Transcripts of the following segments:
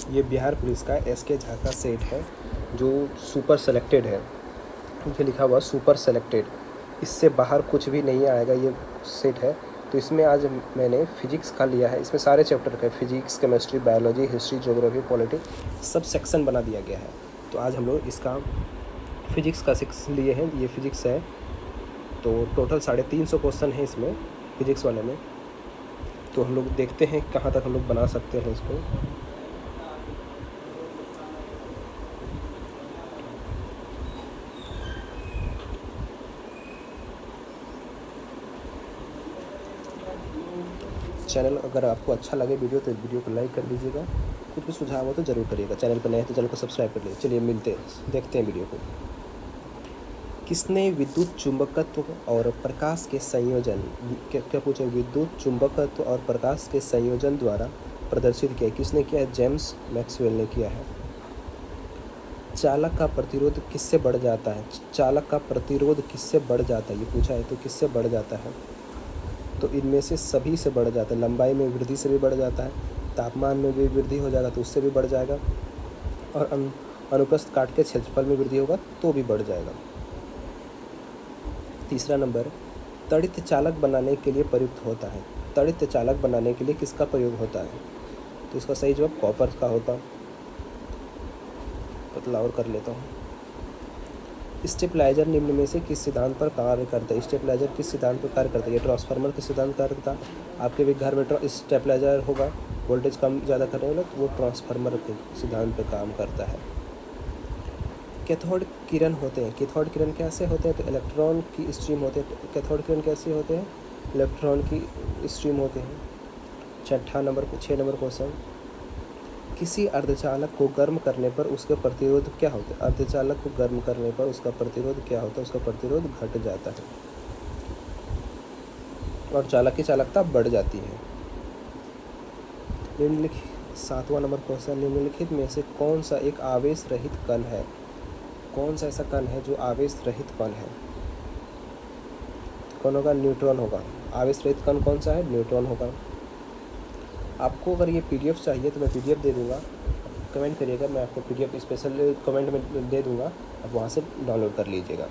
ये बिहार पुलिस का SK झा का सेट है जो सुपर सेलेक्टेड है। ये लिखा हुआ सुपर सेलेक्टेड, इससे बाहर कुछ भी नहीं आएगा, ये सेट है। तो इसमें आज मैंने फिजिक्स का लिया है। इसमें सारे चैप्टर का physics, chemistry, biology, history, geography, politics sub section बना दिया गया है। तो आज हम लोग इसका फिजिक्स का सेक्शन लिए हैं। ये फिजिक्स है, तो टोटल 350 क्वेश्चन है इसमें फिजिक्स वाले में। तो हम लोग देखते हैं कहाँ तक हम लोग बना सकते हैं इसको। चैनल अगर आपको अच्छा लगे वीडियो तो वीडियो को लाइक कर दीजिएगा। कुछ भी सुझाव हो तो ज़रूर करिएगा। चैनल पर नए हैं तो चैनल को सब्सक्राइब कर लीजिए। चलिए मिलते हैं, देखते हैं वीडियो को। किसने विद्युत चुंबकत्व और प्रकाश के संयोजन क्या पूछे, विद्युत चुंबकत्व और प्रकाश के संयोजन द्वारा प्रदर्शित किया? किसने किया है? जेम्स मैक्सवेल ने किया है। चालक का प्रतिरोध किससे बढ़ जाता है? चालक का प्रतिरोध किससे बढ़ जाता है, ये पूछा है। तो किससे बढ़ जाता है? तो इनमें से सभी से बढ़ जाता है। लंबाई में वृद्धि से भी बढ़ जाता है, तापमान में भी वृद्धि हो जाएगा तो उससे भी बढ़ जाएगा, और अनुप्रस्थ काट के क्षेत्रफल में वृद्धि होगा तो भी बढ़ जाएगा। तीसरा नंबर, तड़ित चालक बनाने के लिए प्रयुक्त होता है। तड़ित चालक बनाने के लिए किसका प्रयोग होता है? तो इसका सही जवाब कॉपर का होगा। पतला और कर लेता हूँ। स्टेबलाइजर निम्न में से किस सिद्धांत पर कार्य करता है? स्टेबलाइजर किस सिद्धांत पर कार्य करता है? ये ट्रांसफार्मर के सिद्धांत कार्य करता है। आपके भी घर में स्टेबलाइजर होगा, वोल्टेज कम ज़्यादा करने वाला, तो वो ट्रांसफार्मर के सिद्धांत पर काम करता है। कैथोड किरण होते हैं। कैथोड किरण कैसे होते हैं? तो इलेक्ट्रॉन की स्ट्रीम होते हैं। कैथोड किरण कैसे होते हैं? इलेक्ट्रॉन की स्ट्रीम होते हैं। 6 नंबर क्वेश्चन, किसी अर्धचालक को गर्म करने पर उसके प्रतिरोध क्या होता है? अर्धचालक को गर्म करने पर उसका प्रतिरोध क्या होता है? उसका प्रतिरोध घट जाता है और चालक की चालकता बढ़ जाती है। निम्नलिखित 7वां नंबर क्वेश्चन, निम्नलिखित में से कौन सा एक आवेश रहित कण है? कौन सा ऐसा कण है जो आवेश रहित कण है? कौन होगा? न्यूट्रॉन होगा। आवेश रहित कण कौन सा है? न्यूट्रॉन होगा। आपको अगर ये PDF चाहिए तो मैं PDF दे दूँगा, कमेंट करिएगा, मैं आपको PDF स्पेशल कमेंट में दे दूँगा, आप वहाँ से डाउनलोड कर लीजिएगा।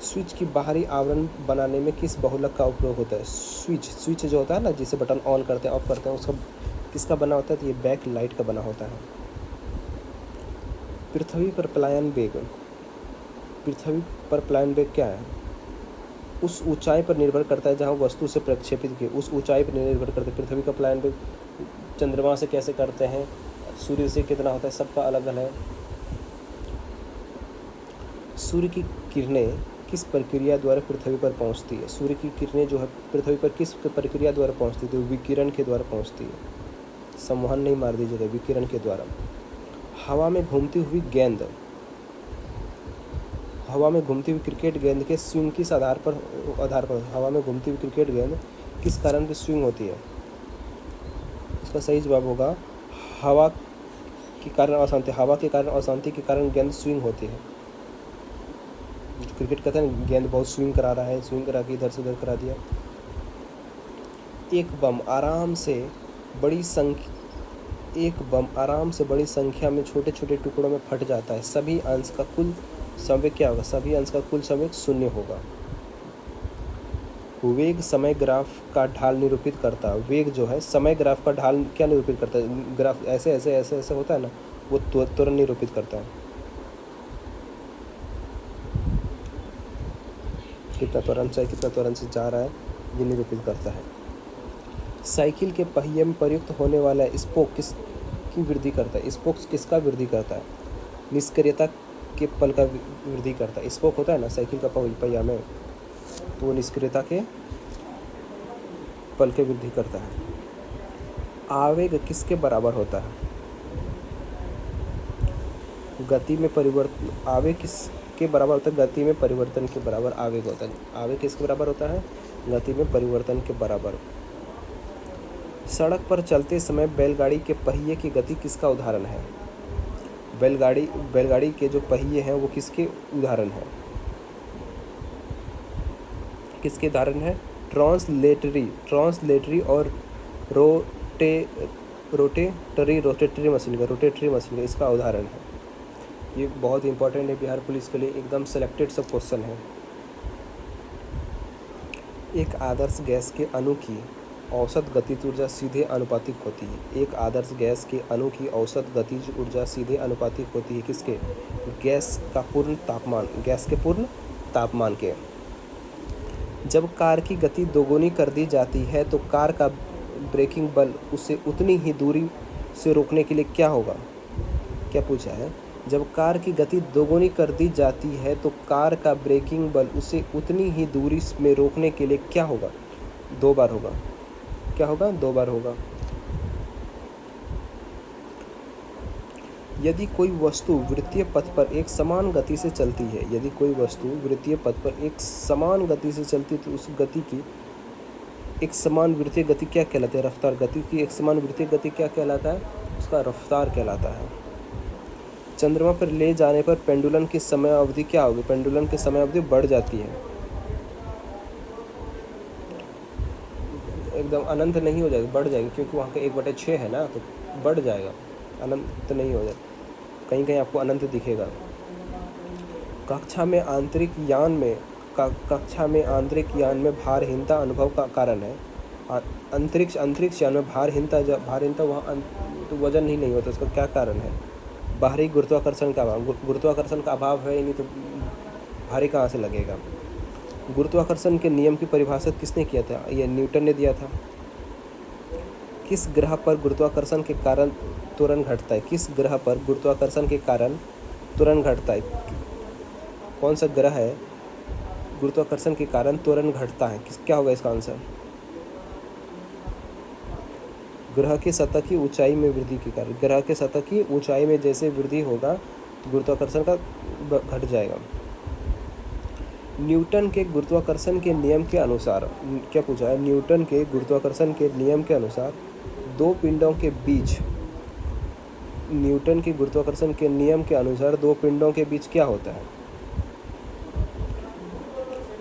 स्विच की बाहरी आवरण बनाने में किस बहुलक का उपयोग होता है? स्विच जो होता है ना, जिसे बटन ऑन करते हैं ऑफ करते हैं, उसका किसका बना होता है? तो ये बैक लाइट का बना होता है। पृथ्वी पर पलायन वेग, पृथ्वी पर पलायन वेग क्या है? उस ऊंचाई पर निर्भर करता है जहाँ वस्तु से प्रक्षेपित की, उस ऊंचाई पर निर्भर करता है। पृथ्वी का पलायन वेग चंद्रमा से कैसे करते हैं, सूर्य से कितना होता है, सबका अलग अलग है। सूर्य की किरणें किस प्रक्रिया द्वारा पृथ्वी पर पहुंचती है? सूर्य की किरणें जो है पृथ्वी पर किस प्रक्रिया द्वारा पहुंचती है? तो विकिरण के द्वारा पहुंचती है। संवहन नहीं मार दीजिएगा, विकिरण के द्वारा। हवा में घूमती हुई गेंद, हवा में घूमती हुई क्रिकेट गेंद के स्विंग किस आधार पर हवा में घूमती हुई क्रिकेट गेंद किस कारण से स्विंग होती है? इसका सही जवाब होगा हवा के कारण अशांति। हवा के कारण अशांति के कारण गेंद स्विंग होती है। क्रिकेट कहते हैं गेंद बहुत स्विंग करा रहा है, स्विंग करा के इधर से उधर करा दिया। एक बम आराम से बड़ी संख्या में छोटे छोटे टुकड़ों में फट जाता है। सभी अंश का कुल संवेग क्या होगा? सभी अंश का कुल संवेग 0 होगा। वेग समय ग्राफ का ढाल निरूपित करता है। वेग जो है समय ग्राफ का ढाल क्या निरूपित करता है? ग्राफ ऐसे ऐसे ऐसे ऐसे होता है ना, वो तुरंत निरूपित करता है। कितना त्वरण से कितना त्वरण से जा रहा है, ये निरूपित करता है। साइकिल के पहिए में प्रयुक्त होने वाला स्पोक किसकी वृद्धि करता है? स्पोक किसका वृद्धि करता है? निष्क्रियता के पल का वृद्धि करता है। स्पोक होता है ना साइकिल का पहिया में, तो वो निष्क्रियता के पल के वृद्धि करता है। आवेग किसके बराबर होता है? गति में परिवर्तन। आवेग किसके बराबर होता है? गति में परिवर्तन के बराबर आवेग होता है। आवेग किसके बराबर होता है? गति में परिवर्तन के बराबर। सड़क पर चलते समय बैलगाड़ी के पहिए की गति किसका उदाहरण है? बैलगाड़ी के जो पहिए हैं वो किसके उदाहरण हैं? किसके उदाहरण है? ट्रांसलेटरी और रोटेटरी मशीन का इसका उदाहरण है। ये बहुत इंपॉर्टेंट है बिहार पुलिस के लिए, एकदम सेलेक्टेड सब क्वेश्चन है। एक आदर्श गैस के अणु की औसत गतिज ऊर्जा सीधे आनुपातिक होती है। एक आदर्श गैस के अणु की औसत गतिज ऊर्जा सीधे आनुपातिक होती है किसके? गैस के पूर्ण तापमान के। जब कार की गति दोगुनी कर दी जाती है तो कार का ब्रेकिंग बल उसे उतनी ही दूरी से रोकने के लिए क्या होगा? क्या पूछा है? जब कार की गति दोगुनी कर दी जाती है तो कार का ब्रेकिंग बल उसे उतनी ही दूरी में रोकने के लिए क्या होगा? 2 बार होगा। क्या होगा? 2 बार होगा। यदि कोई वस्तु वृत्तीय पथ पर एक समान गति से चलती है, यदि कोई वस्तु वृत्तीय पथ पर एक समान गति से चलती तो उस गति की एक समान वृत्तीय गति क्या कहलाती है? रफ्तार। गति की एक समान वृत्तीय गति क्या कहलाता है? उसका रफ्तार कहलाता है। चंद्रमा पर ले जाने पर पेंडुलम की समय अवधि क्या होगी? पेंडुलम की समय अवधि बढ़ जाती है, एकदम अनंत नहीं हो जाएगी, बढ़ जाएगी, क्योंकि वहाँ का 1/6 है ना, तो बढ़ जाएगा, अनंत नहीं हो जाएगा। कहीं कहीं आपको अनंत दिखेगा। कक्षा में आंतरिक यान में भारहीनता अनुभव का कारण है। अंतरिक्ष यान में भारहीनता वहाँ तो वजन ही नहीं होता, उसका क्या कारण है? बाहरी गुरुत्वाकर्षण का अभाव। गुरुत्वाकर्षण का अभाव है ही नहीं तो भारी कहाँ से लगेगा? गुरुत्वाकर्षण के नियम की परिभाषा किसने किया था? ये न्यूटन ने दिया था। किस ग्रह पर गुरुत्वाकर्षण के कारण त्वरण घटता है? किस ग्रह पर गुरुत्वाकर्षण के कारण त्वरण घटता है? कौन सा ग्रह है गुरुत्वाकर्षण के कारण त्वरण घटता है? क्या होगा इसका आंसर? ग्रह की सतह की ऊंचाई में वृद्धि के कारण। ग्रह के सतह की ऊंचाई में जैसे वृद्धि होगा तो गुरुत्वाकर्षण का घट जाएगा। न्यूटन के गुरुत्वाकर्षण के नियम के अनुसार, क्या पूछा है? न्यूटन के गुरुत्वाकर्षण के नियम के अनुसार दो पिंडों के बीच, न्यूटन के गुरुत्वाकर्षण के नियम के अनुसार 2 पिंडों के बीच क्या होता है?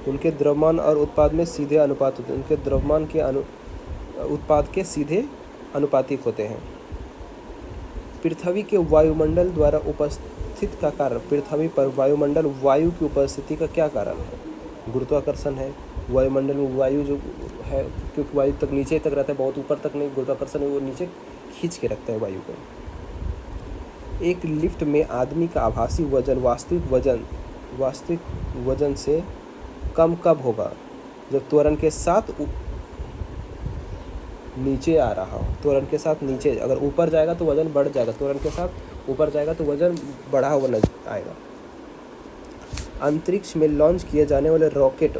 उनके द्रव्यमान और उत्पाद में सीधे अनुपात होते हैं। उनके द्रव्यमान के उत्पाद के सीधे अनुपातिक होते हैं। पृथ्वी के वायुमंडल द्वारा उपस्थित का कारण, पृथ्वी पर वायुमंडल वायु की उपस्थिति का क्या कारण है? गुरुत्वाकर्षण है। वायुमंडल में वायु जो है, क्योंकि वायु तक नीचे तक रहता है, बहुत ऊपर तक नहीं, गुरुत्वाकर्षण है वो नीचे खींच के रखता है वायु को। एक लिफ्ट में आदमी का आभासी वजन वास्तविक वजन से कम कब होगा? जब त्वरण के साथ नीचे आ रहा हो। त्वरण के साथ नीचे, अगर ऊपर जाएगा तो वजन बढ़ जाएगा, त्वरण के साथ ऊपर जाएगा तो वजन बढ़ा हुआ नजर आएगा। अंतरिक्ष में लॉन्च किए जाने वाले रॉकेट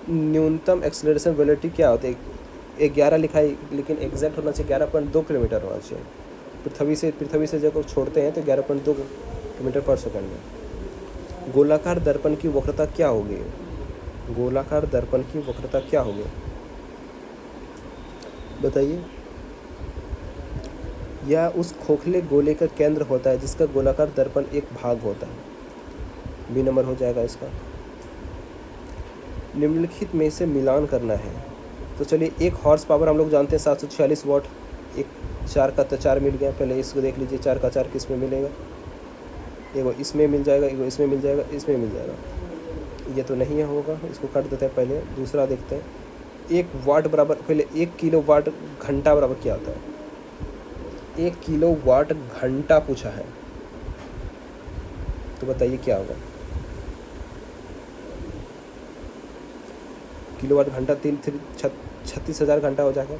न्यूनतम एक्सेलरेशन वेलोसिटी क्या होती है? 11 लिखा है, लेकिन एग्जैक्ट होना चाहिए 11.2 किलोमीटर होना चाहिए। पृथ्वी से जब छोड़ते हैं तो 11.2 किलोमीटर पर सेकंड में। गोलाकार दर्पण की वक्रता क्या होगी? गोलाकार दर्पण की वक्रता क्या होगी बताइए? यह उस खोखले गोले का केंद्र होता है जिसका गोलाकार दर्पण एक भाग होता है। बी नंबर हो जाएगा इसका। निम्नलिखित में से मिलान करना है। तो चलिए, 1 हॉर्स पावर हम लोग जानते हैं 746 वाट। एक 4 का तो 4 मिल गया। पहले इसको देख लीजिए, 4 का 4 किस में मिलेगा? एगो इसमें मिल जाएगा, एगो इसमें मिल जाएगा, इसमें मिल जाएगा। ये तो नहीं होगा, इसको काट देते हैं। पहले दूसरा देखते हैं। 1 वाट बराबर, पहले 1 किलो वाट घंटा बराबर क्या होता है? 1 किलो वाट घंटा पूछा है, तो बताइए क्या होगा? किलोवाट घंटा 36,000 घंटा हो जाएगा।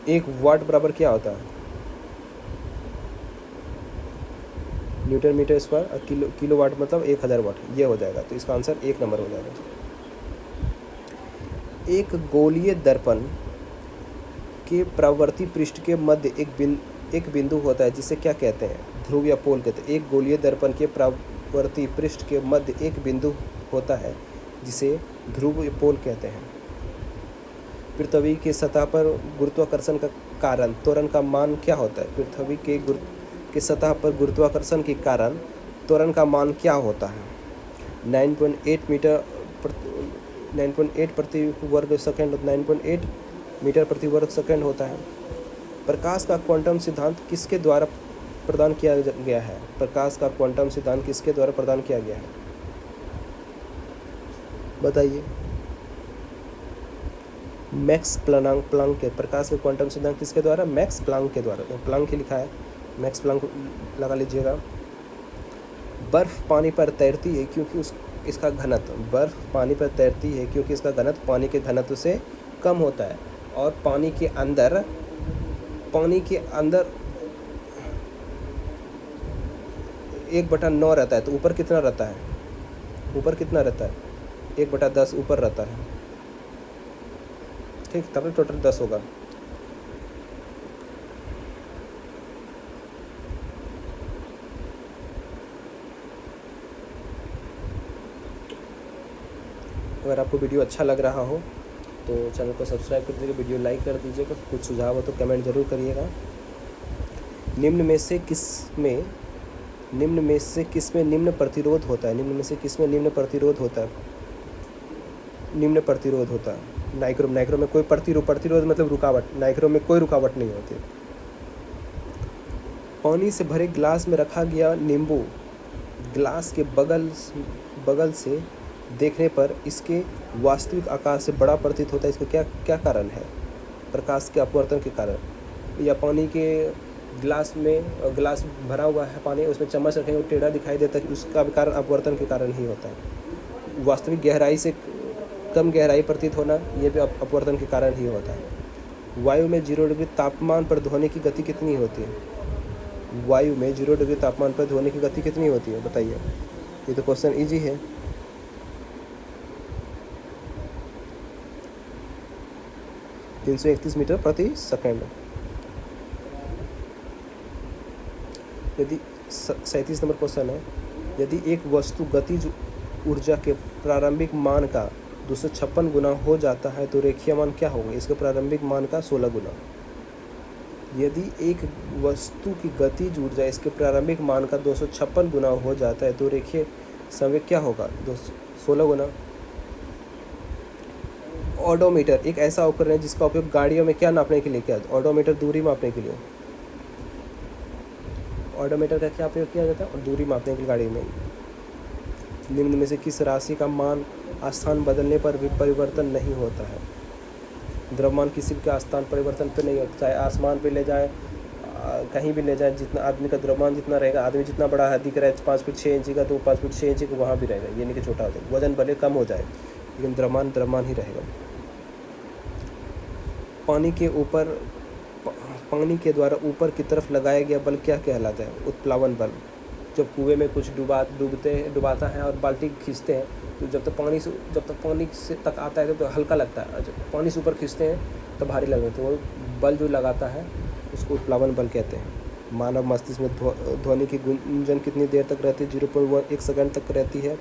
1 वाट बराबर क्या होता है? Newton metre square. और किलोवाट मतलब 1000 वाट, ये हो जाएगा। तो इसका आंसर 1 नंबर हो जाएगा। एक गोलीय दर्पण के प्रवर्ती पृष्ठ के मध्य एक बिंदु होता है जिसे क्या कहते हैं? ध्रुव या पोल कहते हैं। एक गोलीय दर्पण के प्रवर्ती पृष्ठ के मध्य एक बिंदु होता है जिसे ध्रुव या पोल कहते हैं। पृथ्वी की सतह पर गुरुत्वाकर्षण का कारण त्वरण का मान क्या होता है? पृथ्वी के सतह पर गुरुत्वाकर्षण के कारण त्वरण का मान क्या होता है? 9.8 प्रति वर्ग सेकंड, 9.8 मीटर प्रति वर्ग सेकंड होता है। प्रकाश का क्वांटम सिद्धांत किसके द्वारा प्रदान किया गया है? प्रकाश का क्वांटम सिद्धांत किसके द्वारा प्रदान किया गया है? बताइए। मैक्स प्लांक के प्रकाश के क्वांटम सिद्धांत किसके द्वारा? मैक्स प्लांक के द्वारा। तो प्लांक ही लिखा है, मैक्स प्लांक लगा लीजिएगा। बर्फ पानी पर तैरती है क्योंकि इसका घनत्व, बर्फ पानी पर तैरती है क्योंकि इसका घनत्व पानी के घनत्व से कम होता है। और पानी के अंदर 1/9 रहता है, तो ऊपर कितना रहता है? ऊपर कितना रहता है? 1/10 ऊपर रहता है। ठीक, तब टोटल 10 होगा। अगर आपको वीडियो अच्छा लग रहा हो तो चैनल को सब्सक्राइब कर दीजिएगा, वीडियो लाइक कर दीजिएगा। कुछ सुझाव हो तो कमेंट ज़रूर करिएगा। निम्न में से किस में निम्न प्रतिरोध होता है? निम्न में से किस में निम्न प्रतिरोध होता है? निम्न प्रतिरोध होता है नाइक्रो में कोई प्रतिरोध मतलब रुकावट, नाइक्रो में कोई रुकावट नहीं होती। पानी से भरे गिलास में रखा गया नींबू गिलास के बगल से देखने पर इसके वास्तविक आकार से बड़ा प्रतीत होता है। इसका क्या कारण है? प्रकाश के अपवर्तन के कारण। या पानी के गिलास भरा हुआ है पानी, उसमें चम्मच रखेंगे वो टेढ़ा दिखाई देता है, उसका भी कारण अपवर्तन के कारण ही होता है। वास्तविक गहराई से कम गहराई प्रतीत होना, ये भी अपवर्तन के कारण ही होता है। वायु में 0 डिग्री तापमान पर ध्वनि की गति कितनी होती है? वायु में 0 डिग्री तापमान पर ध्वनि की गति कितनी होती है? बताइए। ये तो क्वेश्चन इजी है। तीन 331 मीटर प्रति सेकंड। यदि 37 नंबर क्वेश्चन है, यदि एक वस्तु गतिज ऊर्जा के प्रारंभिक मान का 256 गुना हो जाता है तो रेखीय मान क्या होगा? इसके प्रारंभिक मान का 16 गुना। यदि एक वस्तु की गतिज ऊर्जा इसके प्रारंभिक मान का 256 गुना हो जाता है तो रेखीय संवेग क्या होगा? 16 गुना। ऑडोमीटर एक ऐसा उपकरण है जिसका उपयोग गाड़ियों में क्या नापने के लिए किया जाता है? ऑडोमीटर दूरी मापने के लिए। ऑडोमीटर का क्या उपयोग किया जाता है? दूरी मापने के लिए गाड़ी में। निम्न में से किस राशि का मान स्थान बदलने पर भी परिवर्तन नहीं होता है? द्रव्यमान किसी का स्थान परिवर्तन पे नहीं होता, चाहे आसमान पे ले जाए, कहीं भी ले जाए, जितना आदमी का द्रव्यमान जितना रहेगा, आदमी जितना बड़ा है दिख रहा है 5 फीट 6 इंची का, तो 5 फीट 6 इंची का वहाँ भी रहेगा, ये नहीं कि छोटा हो जाए। वजन भले कम हो जाए लेकिन द्रव्यमान ही रहेगा। पानी के द्वारा ऊपर की तरफ लगाया गया बल क्या कहलाता है? उत्प्लावन बल। जब कुएं में कुछ डुबाता है और बाल्टी खींचते हैं तो जब तक पानी से तक आता है तो हल्का लगता है, जब पानी से ऊपर खींचते हैं तो भारी लगता है। तो वो बल जो लगाता है उसको उत्प्लावन बल कहते हैं। मानव मस्तिष्क में ध्वनि की गुंजन कितनी देर तक रहती है? 0.1 सेकंड तक रहती है।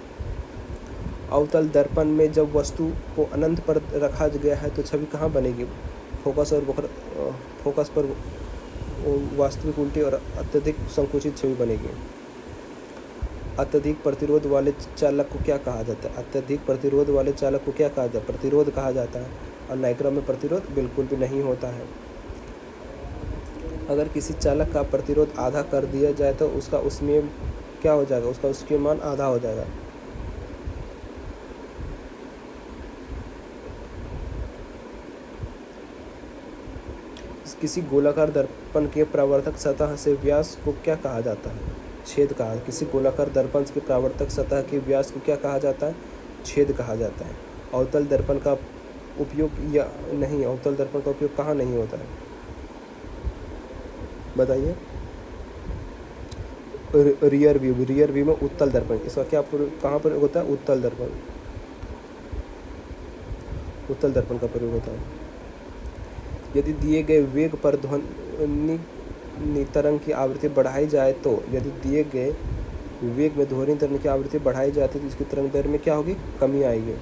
अवतल दर्पण में जब वस्तु को अनंत पर रखा गया है तो छवि कहाँ बनेगी? फोकस पर वास्तविक उल्टी और अत्यधिक संकुचित छवि बनेगी। अत्यधिक प्रतिरोध वाले चालक को क्या कहा जाता है? अत्यधिक प्रतिरोध वाले चालक को क्या कहा जाता है? प्रतिरोध कहा जाता है। और नाइक्रो में प्रतिरोध बिल्कुल भी नहीं होता है। अगर किसी चालक का प्रतिरोध आधा कर दिया जाए तो उसमें क्या हो जाएगा? उसके मान आधा हो जाएगा। किसी गोलाकार दर्पण के परावर्तक सतह से व्यास को क्या कहा जाता है? छेद कहा। किसी गोलाकार दर्पण के परावर्तक सतह के व्यास को क्या कहा जाता है? छेद कहा जाता है। अवतल दर्पण का उपयोग या नहीं, अवतल दर्पण का उपयोग कहाँ नहीं होता है? बताइए। रियर व्यू में उत्तल दर्पण, इसका क्या कहाँ पर होता है? उत्तल दर्पण का प्रयोग होता है। यदि दिए गए वेग पर ध्वनि तरंग की आवृत्ति बढ़ाई जाए तो यदि दिए गए वेग में ध्वनि तरंग की आवृत्ति बढ़ाई जाती है तो इसकी तरंग दैर्ध्य में क्या होगी? कमी आएगी।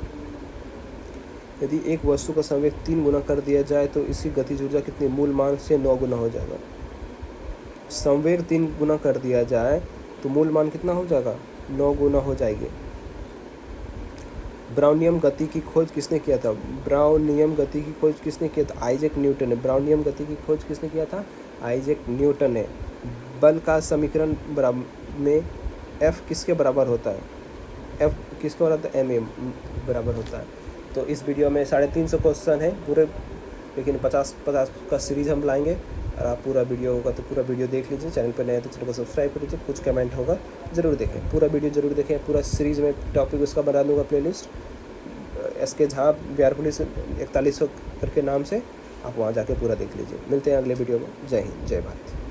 यदि एक वस्तु का संवेग 3 गुना कर दिया जाए तो इसकी गतिज ऊर्जा कितनी? मूल मान से 9 गुना हो जाएगा। संवेग 3 गुना कर दिया जाए तो मूल मान कितना हो जाएगा? 9 गुना हो जाएगी। ब्राउनियम गति की खोज किसने किया था? ब्राउनियम गति की खोज किसने किया था? आइजैक न्यूटन ने। ब्राउनियम गति की खोज किसने किया था? आइजैक न्यूटन ने। बल का समीकरण में F किसके बराबर होता है? F किसके बराबर होता है? M बराबर होता है। तो इस वीडियो में 350 क्वेश्चन है पूरे, लेकिन 50 का सीरीज़ हम लाएंगे। और आप पूरा वीडियो होगा तो पूरा वीडियो देख लीजिए। चैनल पर नए तो चैनल को सब्सक्राइब कर लीजिए। कुछ कमेंट होगा ज़रूर देखें, पूरा वीडियो ज़रूर देखें। पूरा सीरीज़ में टॉपिक उसका बना दूँगा playlist, SK Jha Bihar police 4100 करके नाम से, आप वहाँ जाके पूरा देख लीजिए। मिलते हैं अगले वीडियो में। जय हिंद, जय भारत।